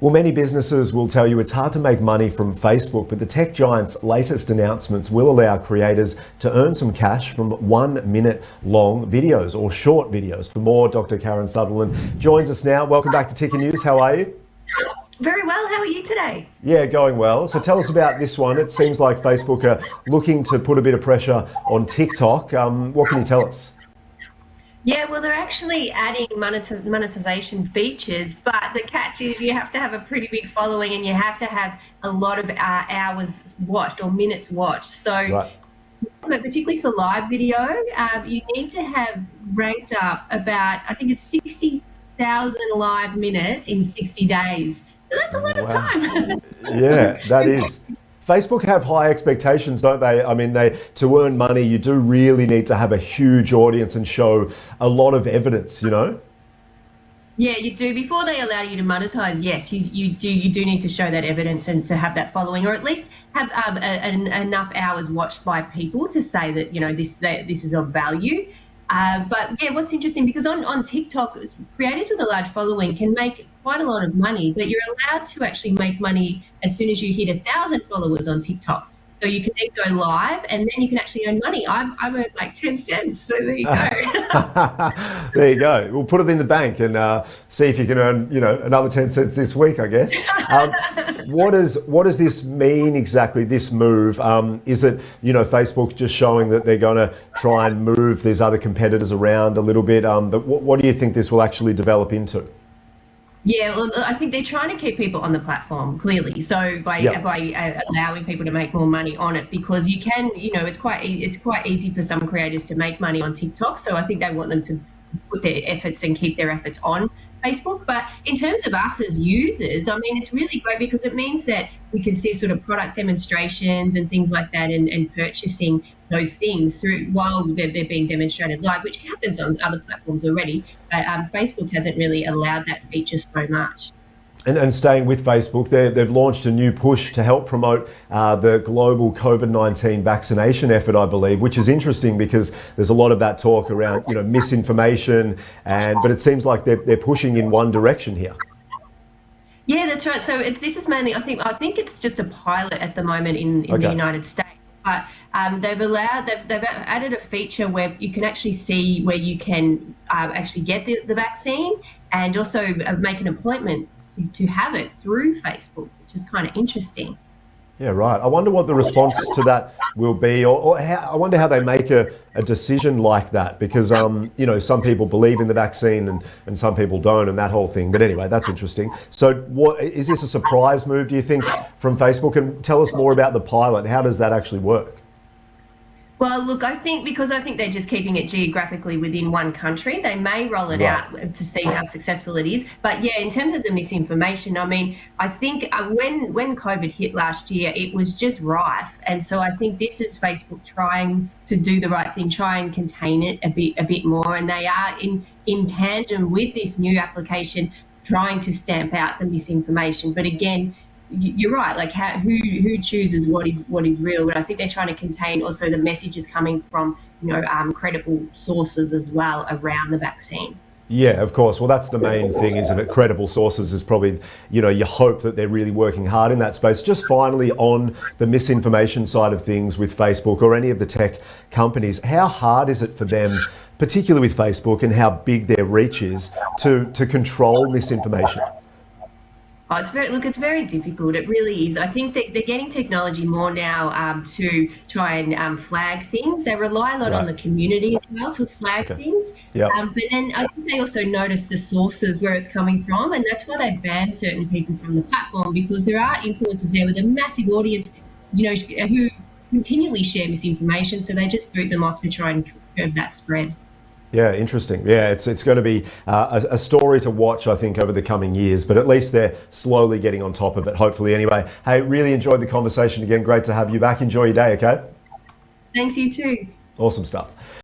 Well, many businesses will tell you it's hard to make money from Facebook, but the tech giant's latest announcements will allow creators to earn some cash from 1 minute long videos or short videos. For more, Dr. Karen Sutherland joins us now. Welcome back to Ticker News. How are you? Very well. How are you today? Yeah, going well. So tell us about this one. It seems like Facebook are looking to put a bit of pressure on TikTok. What can you tell us? Yeah, well, they're actually adding monetization features, but the catch is you have to have a pretty big following and you have to have a lot of hours watched or minutes watched. So, Right. but particularly for live video, you need to have ranked up about, I think it's 60,000 live minutes in 60 days. So that's a lot of time. Yeah, that is. Facebook have high expectations, don't they? I mean, to earn money, you do really need to have a huge audience and show a lot of evidence, you know? Yeah, you do. Before they allow you to monetize, yes, you do need to show that evidence and to have that following, or at least have enough hours watched by people to say that, you know, this is of value. But yeah, what's interesting, because on TikTok, creators with a large following can make quite a lot of money, but you're allowed to actually make money as soon as you hit 1,000 followers on TikTok. So you can then go live and then you can actually earn money. I've earned like 10 cents, so there you go. There you go. We'll put it in the bank and see if you can earn, you know, another 10 cents this week, I guess. What does this mean exactly, this move? Is it, you know, Facebook just showing that they're going to try and move these other competitors around a little bit? But what do you think this will actually develop into? Yeah, well, I think they're trying to keep people on the platform, clearly. So by allowing people to make more money on it, because you can, you know, it's quite easy for some creators to make money on TikTok. So I think they want them to put their efforts and keep their efforts on Facebook. But in terms of us as users, I mean, it's really great because it means that we can see sort of product demonstrations and things like that, and purchasing those things through while they're being demonstrated live, which happens on other platforms already. But Facebook hasn't really allowed that feature so much. And staying with Facebook, they've launched a new push to help promote the global COVID-19 vaccination effort, I believe, which is interesting because there's a lot of that talk around, you know, misinformation, but it seems like they're pushing in one direction here. Yeah, that's right. So this is mainly, I think it's just a pilot at the moment in the United States. But they've added a feature where you can actually see where you can actually get the vaccine, and also make an appointment to have it through Facebook, which is kind of interesting. Yeah, right. I wonder what the response to that will be, or I wonder how they make a decision like that, because you know, some people believe in the vaccine and some people don't, and that whole thing. But anyway, that's interesting. So what is this, a surprise move, do you think, from Facebook? And tell us more about the pilot. How does that actually work? Well, look, I think they're just keeping it geographically within one country. They may roll it out to see how successful it is. But yeah, in terms of the misinformation, I mean, I think when COVID hit last year, it was just rife. And so I think this is Facebook trying to do the right thing, try and contain it a bit more. And they are in tandem with this new application trying to stamp out the misinformation. But again, you're right, like who chooses what is real, but I think they're trying to contain also the messages coming from, you know, credible sources as well around the vaccine. Yeah, of course. Well, that's the main thing, isn't it? Credible sources is probably, you know, you hope that they're really working hard in that space. Just finally, on the misinformation side of things with Facebook or any of the tech companies, how hard is it for them, particularly with Facebook and how big their reach is, to control misinformation? Oh, it's very difficult. It really is. I think that they're getting technology more now to try and flag things. They rely a lot on the community as well to flag things. Yep. But then I think they also notice the sources where it's coming from, and that's why they ban certain people from the platform, because there are influencers there with a massive audience, you know, who continually share misinformation. So they just boot them off to try and curb that spread. Yeah, interesting. Yeah, it's going to be a story to watch, I think, over the coming years, but at least they're slowly getting on top of it, hopefully. Anyway, hey, really enjoyed the conversation again. Great to have you back. Enjoy your day, okay? Thanks, you too. Awesome stuff.